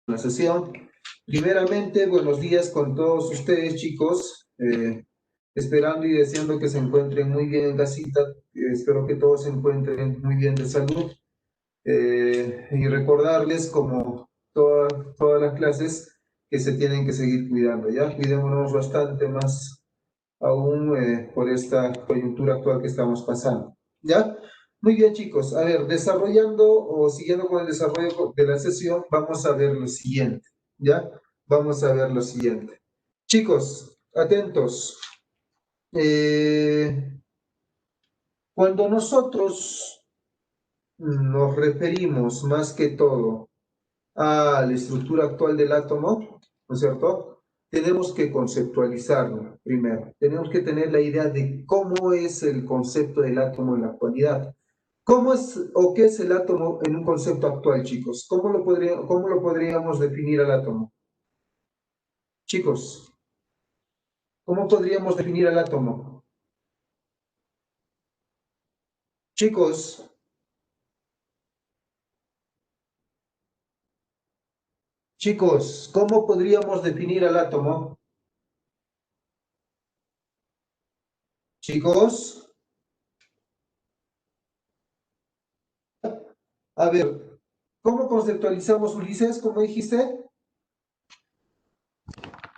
la sesión. Primeramente, buenos días con todos ustedes, chicos. Esperando y deseando que se encuentren muy bien en casita. Espero que todos se encuentren muy bien de salud. Y recordarles, como todas las clases, que se tienen que seguir cuidando, ¿ya? Cuidémonos bastante más aún por esta coyuntura actual que estamos pasando, ¿ya? Muy bien, chicos. A ver, desarrollando o siguiendo con el desarrollo de la sesión, vamos a ver lo siguiente, ¿ya? Vamos a ver lo siguiente. Chicos, atentos. Cuando nosotros nos referimos más que todo a la estructura actual del átomo, ¿no es cierto? Tenemos que conceptualizarlo primero. Tenemos que tener la idea de cómo es el concepto del átomo en la actualidad. ¿Cómo es o qué es el átomo en un concepto actual, chicos? Cómo lo podríamos definir al átomo? Chicos, ¿cómo podríamos definir al átomo? Chicos, chicos, ¿cómo podríamos definir al átomo? Chicos, a ver, ¿cómo conceptualizamos, Ulises? ¿Cómo dijiste?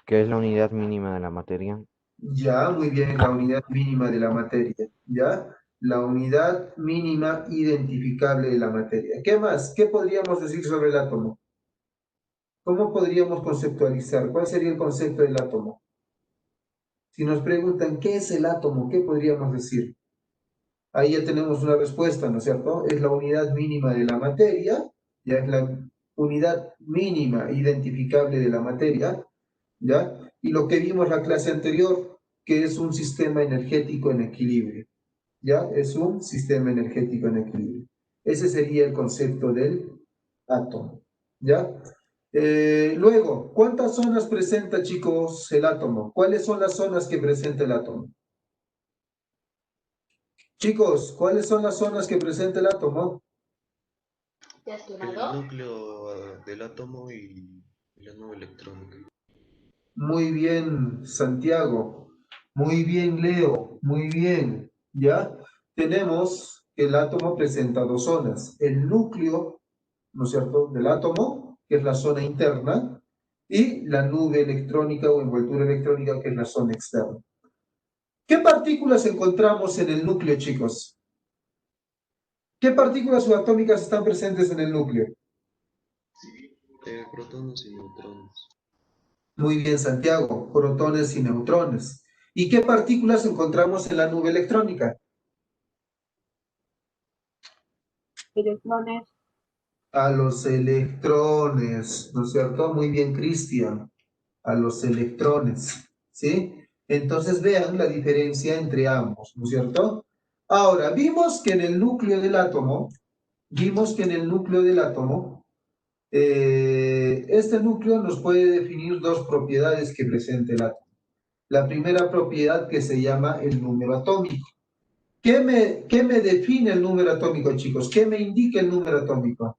¿Qué es la unidad mínima de la materia? Ya, muy bien, la unidad mínima de la materia, ¿ya? La unidad mínima identificable de la materia. ¿Qué más? ¿Qué podríamos decir sobre el átomo? ¿Cómo podríamos conceptualizar? ¿Cuál sería el concepto del átomo? Si nos preguntan qué es el átomo, ¿qué podríamos decir? Ahí ya tenemos una respuesta, ¿no es cierto? Es la unidad mínima de la materia, ya es la unidad mínima identificable de la materia, ¿ya? Y lo que vimos la clase anterior, que es un sistema energético en equilibrio, ¿ya? Es un sistema energético en equilibrio. Ese sería el concepto del átomo, ¿ya? Luego, ¿cuántas zonas presenta, chicos, el átomo? ¿Cuáles son las zonas que presenta el átomo? Chicos, ¿cuáles son las zonas que presenta el átomo? El núcleo del átomo y la nube electrónica. Muy bien, Santiago. Muy bien, Leo. Muy bien. ¿Ya? Tenemos que el átomo presenta dos zonas. El núcleo, ¿no es cierto?, del átomo, que es la zona interna, y la nube electrónica o envoltura electrónica, que es la zona externa. ¿Qué partículas encontramos en el núcleo, chicos? ¿Qué partículas subatómicas están presentes en el núcleo? Protones y neutrones. Muy bien, Santiago. Protones y neutrones. ¿Y qué partículas encontramos en la nube electrónica? Electrones. A los electrones, ¿no es cierto? Muy bien, Cristian. A los electrones, ¿sí? Entonces vean la diferencia entre ambos, ¿no es cierto? Ahora, vimos que en el núcleo del átomo, este núcleo nos puede definir dos propiedades que presenta el átomo. La primera propiedad que se llama el número atómico. ¿Qué me define el número atómico, chicos? ¿Qué me indica el número atómico?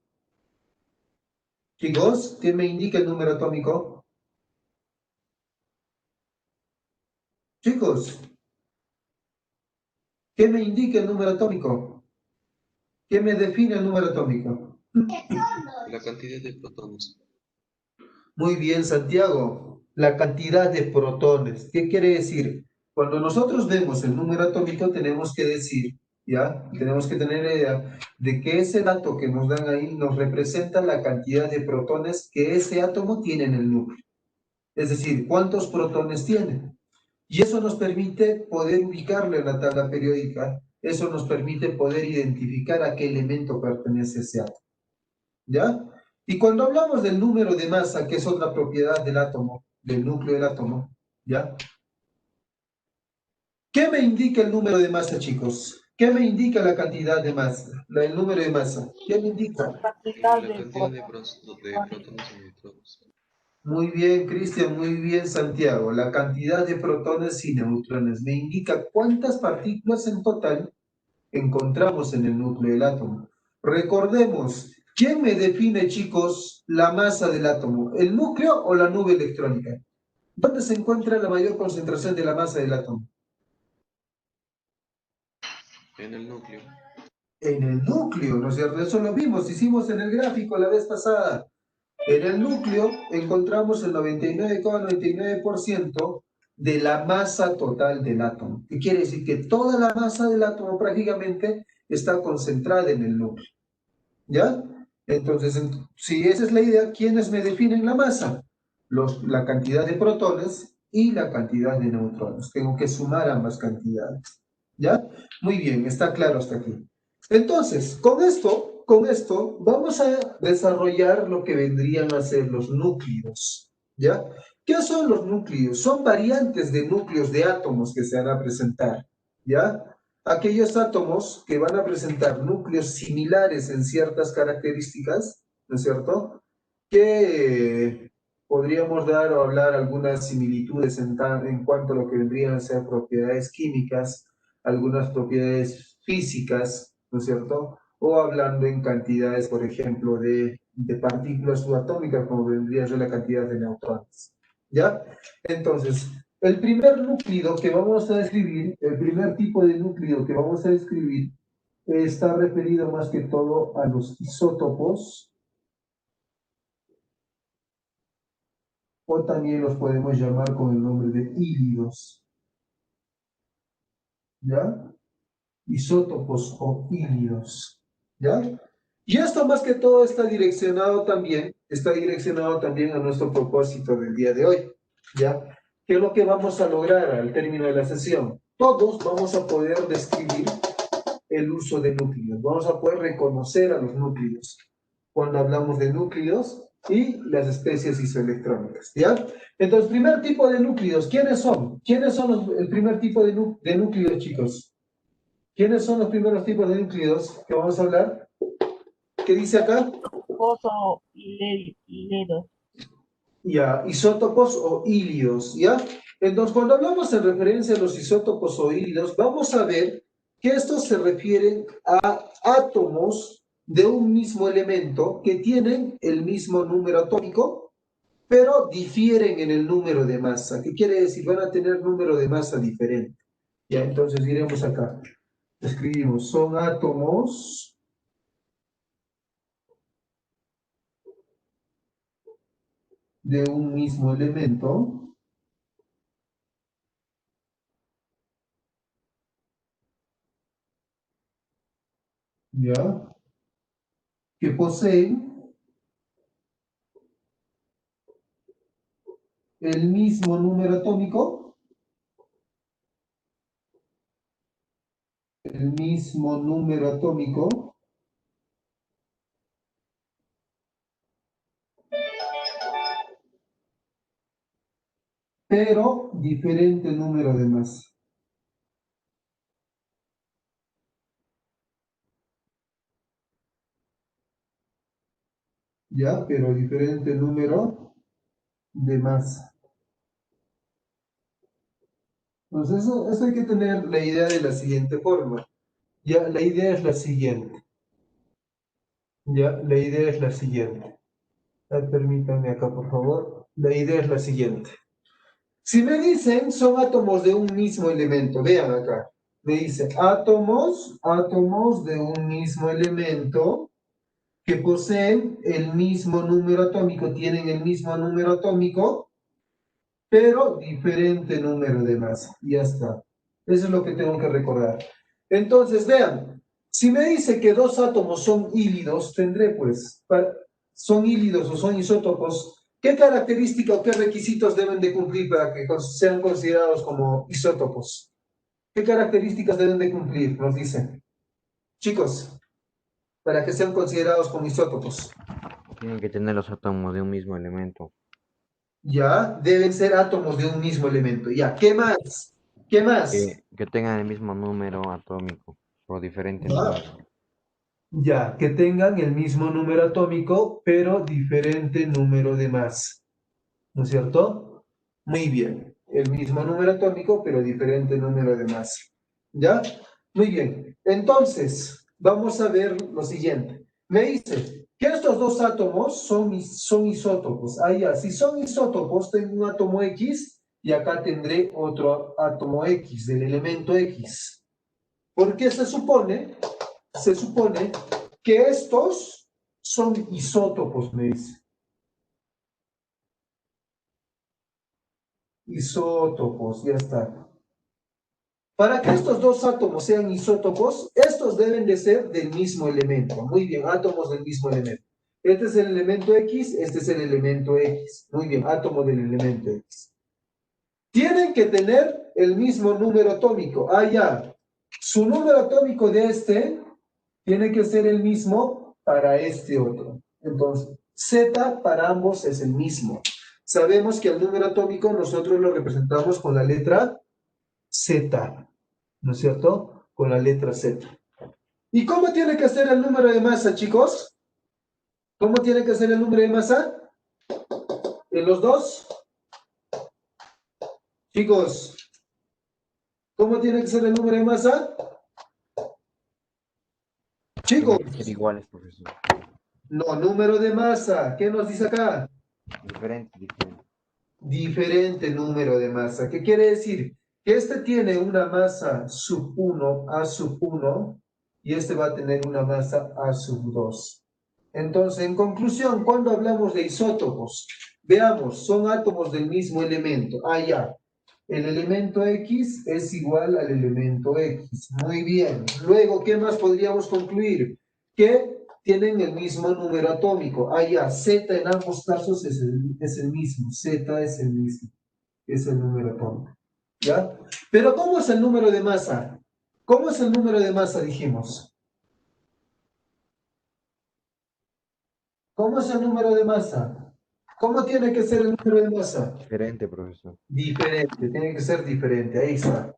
Chicos, ¿qué me indica el número atómico? Chicos, ¿qué me indica el número atómico? ¿Qué me define el número atómico? La cantidad de protones. Muy bien, Santiago. La cantidad de protones. ¿Qué quiere decir? Cuando nosotros vemos el número atómico, tenemos que decir, ¿ya? Tenemos que tener idea de que ese dato que nos dan ahí nos representa la cantidad de protones que ese átomo tiene en el núcleo. Es decir, ¿cuántos protones tiene? Y eso nos permite poder ubicarlo en la tabla periódica. Eso nos permite poder identificar a qué elemento pertenece ese átomo. ¿Ya? Y cuando hablamos del número de masa, que es otra propiedad del átomo, del núcleo del átomo, ¿ya? ¿Qué me indica el número de masa, chicos? ¿Qué me indica la cantidad de masa? El número de masa. ¿Qué me indica? La cantidad de protones y neutrones. Muy bien, Cristian, muy bien, Santiago. La cantidad de protones y neutrones me indica cuántas partículas en total encontramos en el núcleo del átomo. Recordemos ¿Quién me define, chicos, la masa del átomo? ¿El núcleo o la nube electrónica? ¿Dónde se encuentra la mayor concentración de la masa del átomo? En el núcleo. En el núcleo, ¿no es cierto? Eso lo vimos, hicimos en el gráfico la vez pasada. En el núcleo encontramos el 99,99% de la masa total del átomo. ¿Qué quiere decir? Que toda la masa del átomo prácticamente está concentrada en el núcleo. ¿Ya? Entonces, si esa es la idea, ¿quiénes me definen la masa? La cantidad de protones y la cantidad de neutrones. Tengo que sumar ambas cantidades. ¿Ya? Muy bien, está claro hasta aquí. Entonces, con esto, vamos a desarrollar lo que vendrían a ser los núcleos. ¿Ya? ¿Qué son los núcleos? Son variantes de núcleos de átomos que se van a presentar. ¿Ya? Aquellos átomos que van a presentar núcleos similares en ciertas características, ¿no es cierto? Que podríamos dar o hablar algunas similitudes en cuanto a lo que vendrían a ser propiedades químicas, algunas propiedades físicas, ¿no es cierto? O hablando en cantidades, por ejemplo, de partículas subatómicas, como vendría a ser la cantidad de neutrones. ¿Ya? Entonces, el primer núcleo que vamos a describir, el primer tipo de núcleo que vamos a describir, está referido más que todo a los isótopos, o también los podemos llamar con el nombre de híbridos. ¿Ya? Isótopos o híbridos. ¿Ya? Y esto más que todo está direccionado también a nuestro propósito del día de hoy. ¿Ya? ¿Qué es lo que vamos a lograr al término de la sesión? Todos vamos a poder describir el uso de núcleos. Vamos a poder reconocer a los núcleos cuando hablamos de núcleos y las especies isoelectrónicas. ¿Ya? Entonces, primer tipo de núcleos, ¿quiénes son? ¿Quiénes son el primer tipo de núcleos, chicos? ¿Quiénes son los primeros tipos de núcleos que vamos a hablar? ¿Qué dice acá? Pozo hílidos. Ya, isótopos o hílidos, ¿ya? Entonces, cuando hablamos en referencia a los isótopos o hílidos, vamos a ver que estos se refieren a átomos de un mismo elemento que tienen el mismo número atómico, pero difieren en el número de masa. ¿Qué quiere decir? Van a tener número de masa diferente. Ya, entonces iremos acá. Escribimos, son átomos de un mismo elemento, ¿ya? Que poseen el mismo número atómico, pero diferente número de masa. ¿Ya? Pero diferente número de masa. Entonces, eso hay que tener la idea de la siguiente forma. Ya, la idea es la siguiente. Ya, la idea es la siguiente. Permítanme acá, por favor. La idea es la siguiente. Si me dicen, son átomos de un mismo elemento, vean acá. Me dice, átomos de un mismo elemento que poseen el mismo número atómico, tienen el mismo número atómico, pero diferente número de masa. Y ya está. Eso es lo que tengo que recordar. Entonces, vean, si me dice que dos átomos son hílidos, tendré pues, son hílidos o son isótopos, ¿qué características o qué requisitos deben de cumplir para que sean considerados como isótopos? ¿Qué características deben de cumplir? Nos dicen. Chicos, para que sean considerados como isótopos. Tienen que tener los átomos de un mismo elemento. Ya, deben ser átomos de un mismo elemento. Ya, ¿qué más? ¿Qué más? Que tengan el mismo número atómico o diferente Ya. número. Ya, que tengan el mismo número atómico, pero diferente número de masa. ¿No es cierto? Muy bien. El mismo número atómico, pero diferente número de masa. ¿Ya? Muy bien. Entonces, vamos a ver lo siguiente. Me dice, que estos dos átomos son isótopos. Ah, ya, si son isótopos, tengo un átomo X y acá tendré otro átomo X, del elemento X. Porque se supone que estos son isótopos, me dice. Isótopos, ya está. Para que estos dos átomos sean isótopos, estos deben de ser del mismo elemento. Muy bien, átomos del mismo elemento. Este es el elemento X, este es el elemento X. Muy bien, átomo del elemento X. Tienen que tener el mismo número atómico. Ah, ya. Su número atómico de este tiene que ser el mismo para este otro. Entonces, Z para ambos es el mismo. Sabemos que el número atómico nosotros lo representamos con la letra Z, ¿no es cierto? Con la letra Z. ¿Y cómo tiene que ser el número de masa, chicos? ¿Cómo tiene que ser el número de masa? ¿En los dos? Chicos, ¿cómo tiene que ser el número de masa? Chicos, Tienen que ser iguales, profesor. no, número de masa. ¿Qué nos dice acá? Diferente, diferente. Diferente número de masa. ¿Qué quiere decir? Que este tiene una masa sub 1 A sub 1 y este va a tener una masa A sub 2. Entonces, en conclusión, cuando hablamos de isótopos, veamos, son átomos del mismo elemento. Ah, ya. El elemento X es igual al elemento X. Muy bien. Luego, ¿qué más podríamos concluir? Que tienen el mismo número atómico. Ah, ya. Z en ambos casos es el mismo. Z es el mismo. Es el número atómico. ¿Ya? Pero, ¿cómo es el número de masa? ¿Cómo es el número de masa, dijimos? ¿Cómo es el número de masa? ¿Cómo tiene que ser el número de masa? Diferente, profesor. Diferente, tiene que ser diferente. Ahí está.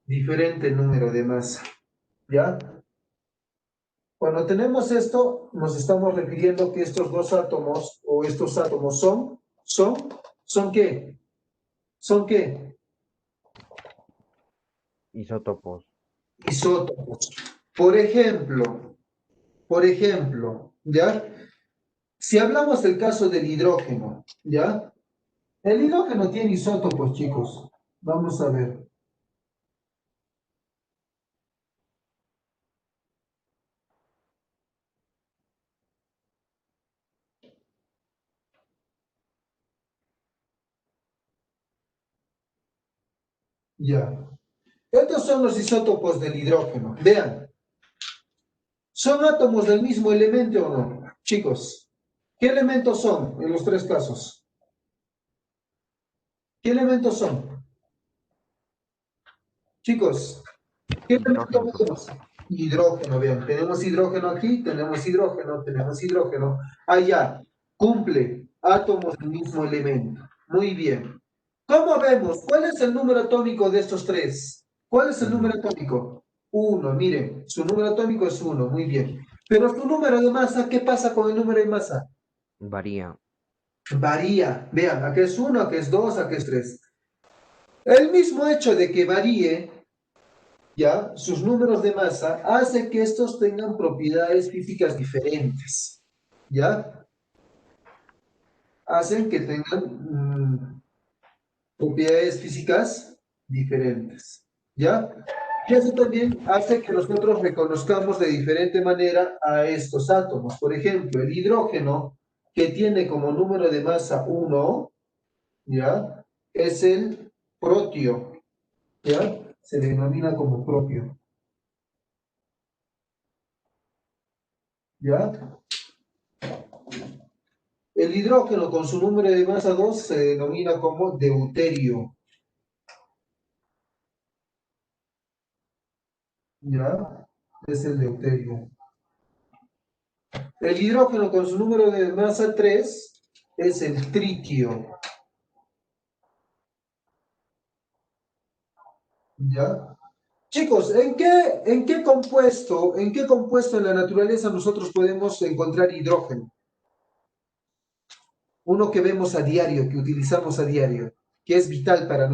Diferente número de masa. ¿Ya? Cuando tenemos esto, nos estamos refiriendo que estos dos átomos o estos átomos ¿son qué? ¿Son qué? Isótopos. Isótopos. Por ejemplo, ¿ya? Si hablamos del caso del hidrógeno, ¿ya? El hidrógeno tiene isótopos, chicos. Vamos a ver. Ya. Estos son los isótopos del hidrógeno. Vean, ¿son átomos del mismo elemento o no? Chicos, ¿qué elementos son en los tres casos? ¿Qué elementos son? Chicos, ¿qué Hidrógeno, elementos profesor. tenemos? Hidrógeno, vean, tenemos hidrógeno aquí, tenemos hidrógeno, tenemos hidrógeno. Allá, cumple átomos del mismo elemento. Muy bien. ¿Cómo vemos? ¿Cuál es el número atómico de estos tres? ¿Cuál es el número atómico? 1, miren, su número atómico es 1, muy bien. Pero su número de masa, ¿qué pasa con el número de masa? Varía. Varía. Vean, aquí es 1, aquí es 2, aquí es 3. El mismo hecho de que varíe, ya, sus números de masa, hace que estos tengan propiedades físicas diferentes. ¿Ya? Hacen que tengan propiedades físicas diferentes. ¿Ya? Y eso también hace que nosotros reconozcamos de diferente manera a estos átomos. Por ejemplo, el hidrógeno, que tiene como número de masa 1, ¿ya? Es el protio, ¿ya? Se le denomina como propio, ¿ya? El hidrógeno con su número de masa 2 se denomina como deuterio, ¿ya? Es el deuterio. El hidrógeno con su número de masa 3 es el tritio, ¿ya? Chicos, en qué compuesto en la naturaleza nosotros podemos encontrar hidrógeno? Uno que vemos a diario, que utilizamos a diario, que es vital para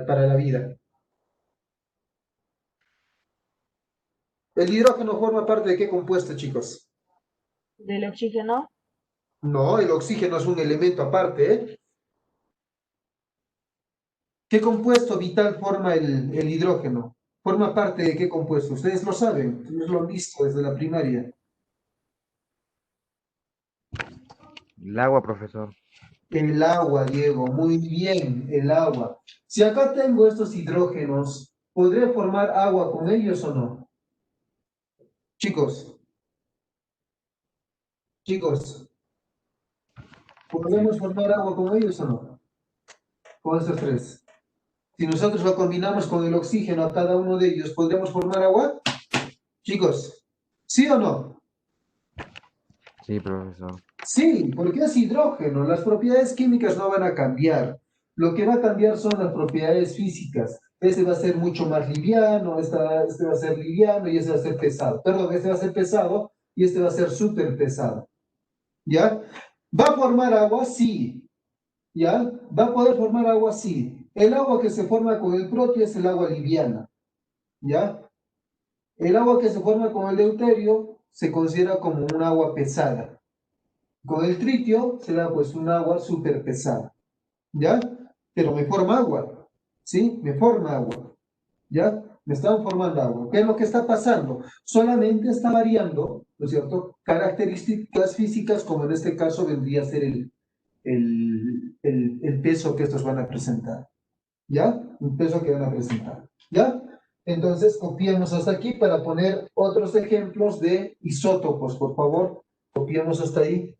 para la vida. ¿El hidrógeno forma parte de qué compuesto, chicos? del oxígeno, No, el oxígeno es un elemento aparte, ¿eh? ¿Qué compuesto vital forma el hidrógeno? ¿Forma parte de qué compuesto? Ustedes lo saben, ustedes lo han visto desde la primaria. El agua, profesor. El agua, Diego, muy bien, el agua. Si acá tengo estos hidrógenos, ¿podré formar agua con ellos o no? Chicos, chicos, Sí, ¿podemos formar agua con ellos o no? Con estos tres. Si nosotros lo combinamos con el oxígeno a cada uno de ellos, ¿podríamos formar agua? Chicos, ¿sí o no? sí, profesor. Sí, porque es hidrógeno. Las propiedades químicas no van a cambiar. Lo que va a cambiar son las propiedades físicas. Este va a ser mucho más liviano, este va a ser liviano y este va a ser pesado. Perdón, este va a ser pesado y este va a ser súper pesado. ¿Ya? ¿Va a formar agua? Sí. ¿Ya? ¿Va a poder formar agua? Sí. El agua que se forma con el protio es el agua liviana. ¿Ya? El agua que se forma con el deuterio se considera como un agua pesada. Con el tritio se da pues un agua súper pesada, ¿ya? Pero me forma agua, ¿sí? Me forma agua, ¿ya? Me están formando agua. ¿Qué es lo que está pasando? Solamente está variando, ¿no es cierto? Características físicas, como en este caso vendría a ser el peso que estos van a presentar, ¿ya? Un peso que van a presentar, ¿ya? Entonces, copiamos hasta aquí para poner otros ejemplos de isótopos, por favor. Copiamos hasta ahí.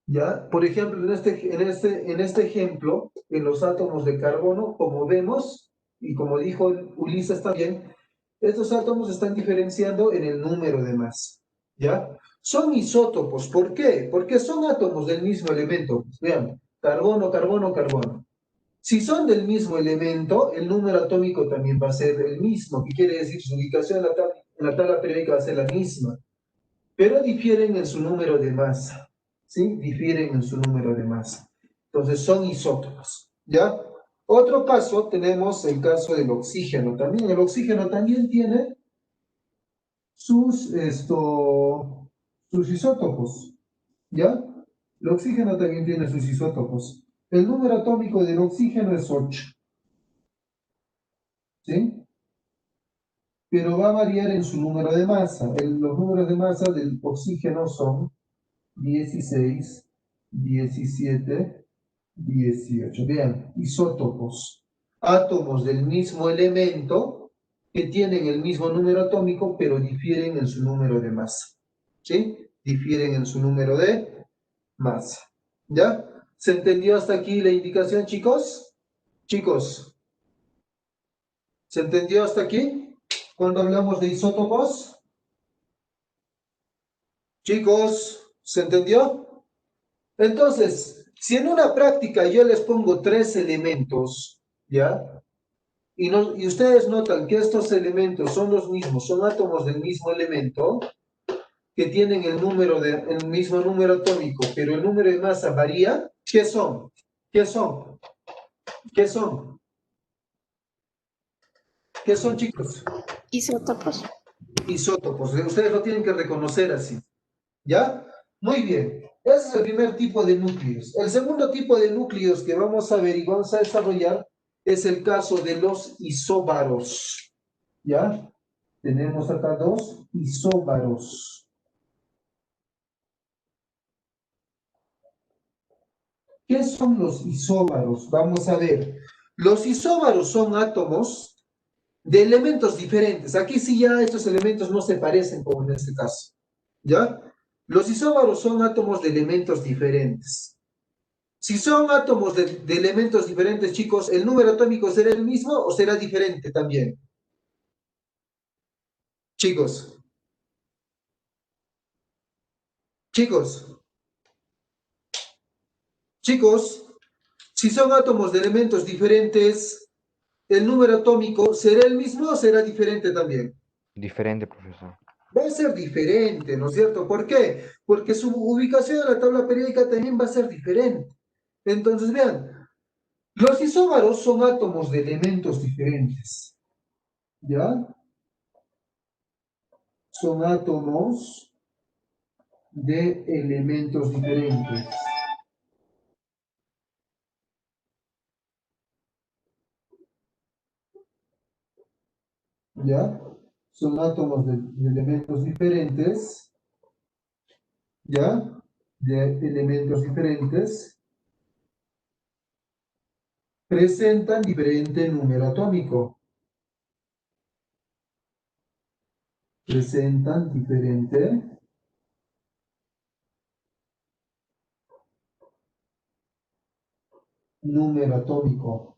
¿Ya? Por ejemplo, en este ejemplo, en los átomos de carbono, como vemos, y como dijo Ulises también, estos átomos están diferenciando en el número de masa. ¿Ya? Son isótopos. ¿Por qué? Porque son átomos del mismo elemento. Vean, carbono, carbono, carbono. Si son del mismo elemento, el número atómico también va a ser el mismo, que quiere decir su ubicación en la tabla periódica va a ser la misma, pero difieren en su número de masa, ¿sí? Difieren en su número de masa. Entonces son isótopos, ¿ya? Otro caso, tenemos el caso del oxígeno. También el oxígeno también tiene sus isótopos, ¿ya? El oxígeno también tiene sus isótopos. El número atómico del oxígeno es 8, ¿sí? Pero va a variar en su número de masa. Los números de masa del oxígeno son 16, 17, 18. Vean, isótopos, átomos del mismo elemento que tienen el mismo número atómico, pero difieren en su número de masa. ¿Sí? Difieren en su número de masa. ¿Ya? ¿Se entendió hasta aquí la indicación, chicos? Chicos, ¿se entendió hasta aquí? Cuando hablamos de isótopos. Chicos, ¿se entendió? Entonces, si en una práctica yo les pongo tres elementos, ¿ya? Y ustedes notan que estos elementos son los mismos, son átomos del mismo elemento, que tienen el mismo número atómico, pero el número de masa varía, ¿qué son? ¿Qué son? ¿Qué son? ¿Qué son, chicos? Isótopos. Isótopos. Ustedes lo tienen que reconocer así. ¿Ya? Muy bien. Ese es el primer tipo de núcleos. El segundo tipo de núcleos que vamos a ver y vamos a desarrollar es el caso de los isóbaros. ¿Ya? Tenemos acá dos isóbaros. ¿Qué son los isóbaros? Vamos a ver. Los isóbaros son átomos de elementos diferentes. Aquí sí ya estos elementos no se parecen como en este caso. ¿Ya? Los isóbaros son átomos de elementos diferentes. Si son átomos de elementos diferentes, chicos, ¿el número atómico será el mismo o será diferente también? Chicos, chicos, chicos, si son átomos de elementos diferentes, ¿el número atómico será el mismo o será diferente también? Diferente, profesor. Va a ser diferente, ¿no es cierto? ¿Por qué? Porque su ubicación en la tabla periódica también va a ser diferente. Entonces, vean, los isóbaros son átomos de elementos diferentes. ¿Ya? son átomos de elementos diferentes. ¿Ya? Son átomos de elementos diferentes. ¿Ya? De elementos diferentes. Presentan diferente número atómico. Presentan diferente número atómico.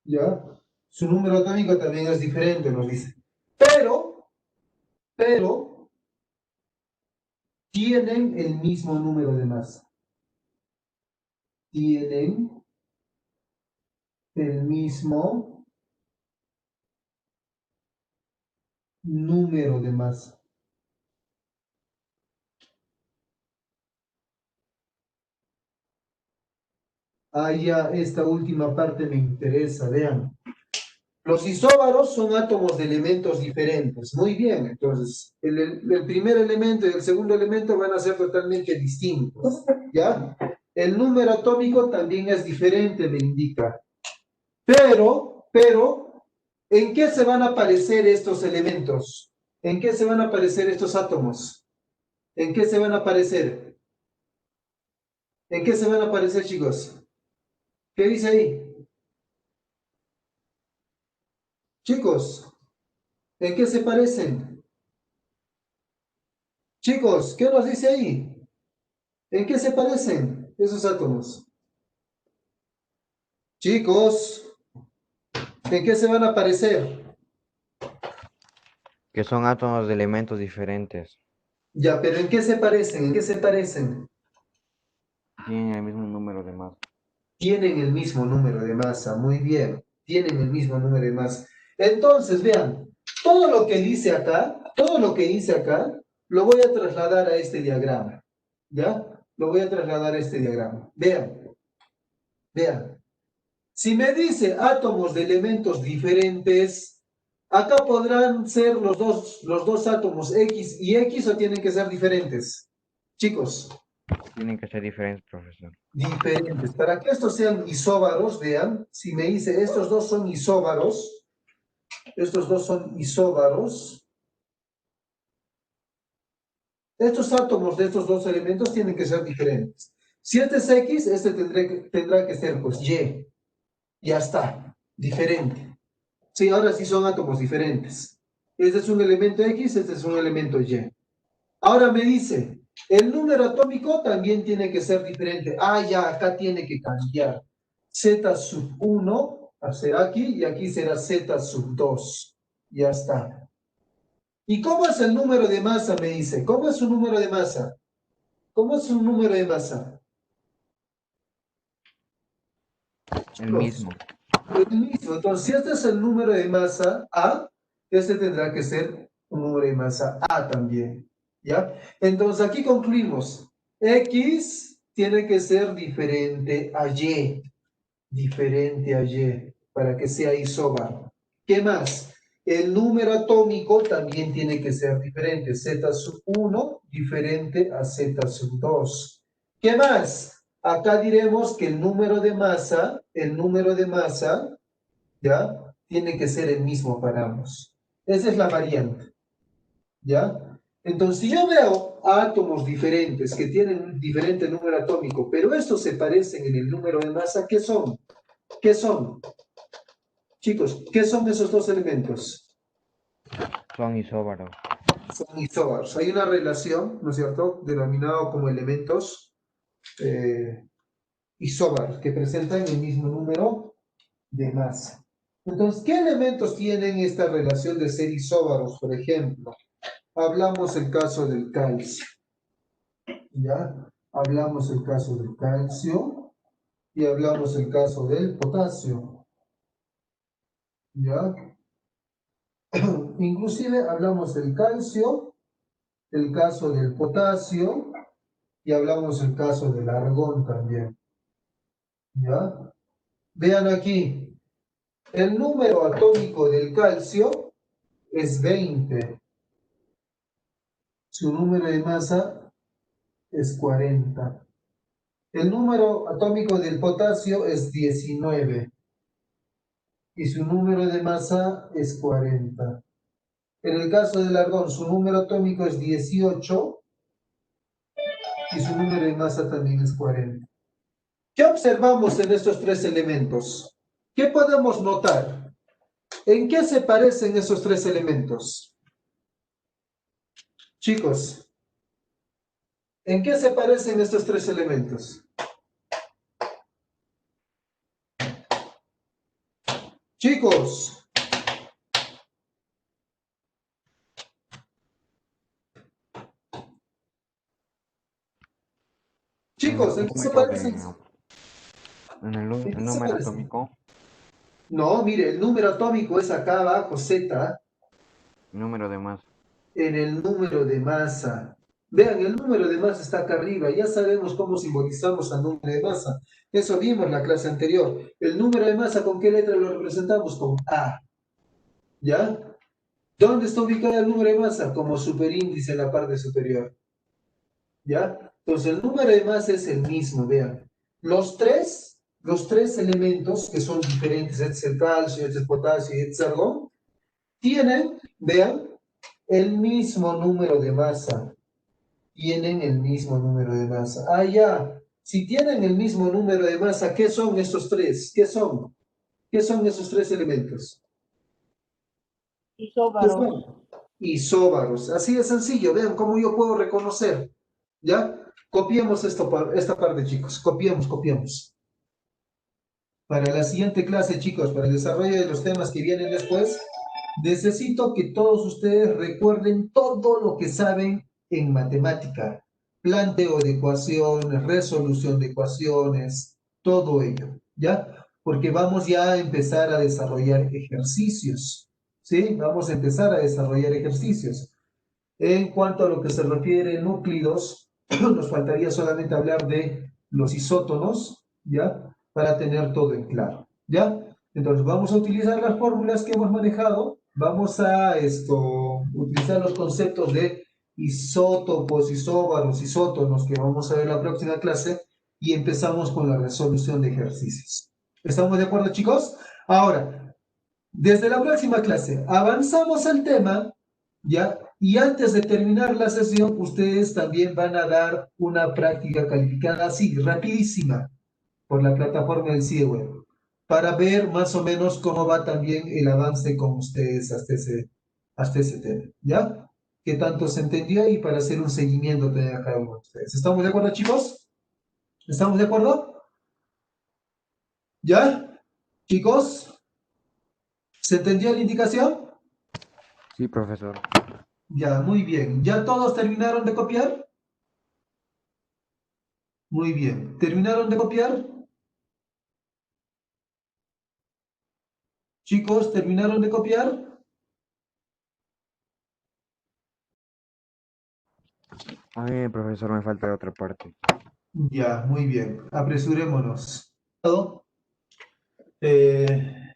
¿Ya? Su número atómico también es diferente, nos dice. Pero, tienen el mismo número de masa. Tienen el mismo número de masa. Ah, ya, esta última parte me interesa, vean. Los isóbaros son átomos de elementos diferentes. Muy bien, entonces, el primer elemento y el segundo elemento van a ser totalmente distintos, ¿ya? El número atómico también es diferente, me indica. Pero, ¿en qué se van a parecer estos elementos? ¿En qué se van a parecer estos átomos? ¿En qué se van a parecer? ¿En qué se van a parecer, chicos? ¿Qué dice ahí? Chicos, ¿en qué se parecen? Chicos, ¿qué nos dice ahí? ¿En qué se parecen esos átomos? Chicos, ¿en qué se van a parecer? Que son átomos de elementos diferentes. Ya, pero ¿en qué se parecen? ¿En qué se parecen? Tienen el mismo número de masa. Tienen el mismo número de masa, muy bien. Tienen el mismo número de masa. Entonces, vean, todo lo que dice acá, lo voy a trasladar a este diagrama. ¿Ya? Lo voy a trasladar a este diagrama. Vean, vean. Si me dice átomos de elementos diferentes, acá podrán ser los dos átomos X y X o tienen que ser diferentes. Chicos, Tienen que ser diferentes, profesor. diferentes. Para que estos sean isóbaros, vean, si me dice estos dos son isóbaros, estos átomos de estos dos elementos tienen que ser diferentes. Si este es X, este tendrá que ser pues Y. Ya está, diferente. Sí, ahora sí son átomos diferentes. Este es un elemento X, este es un elemento Y. Ahora me dice, el número atómico también tiene que ser diferente. Ah, ya, acá tiene que cambiar. Z sub 1 será aquí y aquí será Z sub 2. Ya está. ¿Y cómo es el número de masa? Me dice. ¿Cómo es su número de masa? ¿Cómo es su número de masa? El mismo. El mismo. Entonces, si este es el número de masa A, este tendrá que ser un número de masa A también. ¿Ya? Entonces, aquí concluimos. X tiene que ser diferente a Y. Diferente a Y, para que sea isóbaro. ¿Qué más? El número atómico también tiene que ser diferente. Z sub 1 diferente a Z sub 2. ¿Qué más? Acá diremos que el número de masa, ¿ya? Tiene que ser el mismo para ambos. Esa es la variante, ¿ya? Entonces, si yo veo átomos diferentes que tienen un diferente número atómico, pero estos se parecen en el número de masa, ¿qué son? ¿Qué son? Chicos, ¿qué son esos dos elementos? Son isóbaros. Son isóbaros. Hay una relación, ¿no es cierto?, denominado como elementos isóbaros, que presentan el mismo número de masa. Entonces, ¿qué elementos tienen esta relación de ser isóbaros, por ejemplo? Hablamos el caso del calcio, ¿ya? Hablamos el caso del calcio y hablamos el caso del potasio, ¿ya? Inclusive hablamos del calcio, el caso del potasio y hablamos el caso del argón también, ¿ya? Vean aquí, El número atómico del calcio es 20. Su número de masa es 40. El número atómico del potasio es 19 y su número de masa es 40. En el caso del argón, su número atómico es 18 y su número de masa también es 40. ¿Qué observamos en estos tres elementos? ¿Qué podemos notar? ¿En qué se parecen esos tres elementos? Chicos, ¿en qué se parecen estos tres elementos? Chicos, chicos, ¿en qué se Número parecen? de, en ¿En el qué se número parecen? atómico, No, mire, el número atómico es acá abajo, Z, número de masa. en el número de masa. Vean, el número de masa está acá arriba. Ya sabemos cómo simbolizamos al número de masa. Eso vimos en la clase anterior. El número de masa, ¿con qué letra lo representamos? Con A. ¿Ya? ¿Dónde está ubicado el número de masa? Como superíndice en la parte superior. ¿Ya? Entonces, el número de masa es el mismo, vean. Los tres elementos que son diferentes, este es el calcio, este es el potasio y este es el argón, tienen, vean, el mismo número de masa. Tienen el mismo número de masa. Ah, ya. Si tienen el mismo número de masa, ¿qué son estos tres? ¿Qué son? ¿Qué son esos tres elementos? ¿Qué Isóbaros. son? Isóbaros. Así de sencillo. Vean cómo yo puedo reconocer. ¿Ya? Copiemos esta parte, chicos. Copiemos. Para la siguiente clase, chicos, para el desarrollo de los temas que vienen después, necesito que todos ustedes recuerden todo lo que saben en matemática. Planteo de ecuaciones, resolución de ecuaciones, todo ello, ¿ya? Porque vamos ya a empezar a desarrollar ejercicios, ¿sí? Vamos a empezar a desarrollar ejercicios. En cuanto a lo que se refiere a núclidos, nos faltaría solamente hablar de los isótonos, ¿ya? Para tener todo en claro, ¿ya? Entonces vamos a utilizar las fórmulas que hemos manejado, vamos a utilizar los conceptos de isótopos, isóbaros, isótonos que vamos a ver en la próxima clase y empezamos con la resolución de ejercicios. ¿Estamos de acuerdo, chicos? Ahora, desde la próxima clase avanzamos al tema, ¿ya? Y antes de terminar la sesión, ustedes también van a dar una práctica calificada así, rapidísima, por la plataforma del CIEWeb, para ver más o menos cómo va también el avance con ustedes hasta ese tema, ¿ya? ¿Qué tanto se entendió? Y para hacer un seguimiento también a cada uno de ustedes. ¿Estamos de acuerdo, chicos? ¿Estamos de acuerdo? ¿Ya? Chicos, ¿se entendió la indicación? Sí, profesor. Ya, muy bien. ¿Ya todos terminaron de copiar? Muy bien. ¿Terminaron de copiar? Chicos, ¿terminaron de copiar? A ver, profesor, me falta otra parte. Ya, muy bien. Apresurémonos. Eh,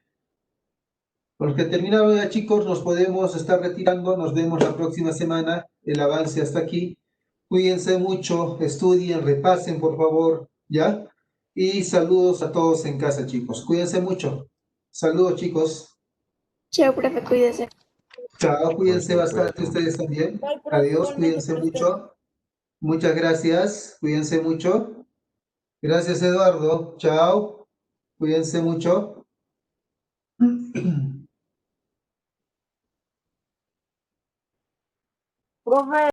porque terminaron ya, chicos, nos podemos estar retirando. Nos vemos la próxima semana. El avance hasta aquí. Cuídense mucho, estudien, repasen, por favor, ¿ya? Y saludos a todos en casa, chicos. Cuídense mucho. Saludos, chicos. Chao, profe, cuídese. Chao, cuídense Profesor, bastante cuídate. ustedes también. Bye, profe, Adiós, igualmente cuídense para usted. mucho. Muchas gracias, cuídense mucho. Gracias, Eduardo. Chao, cuídense mucho. Profe.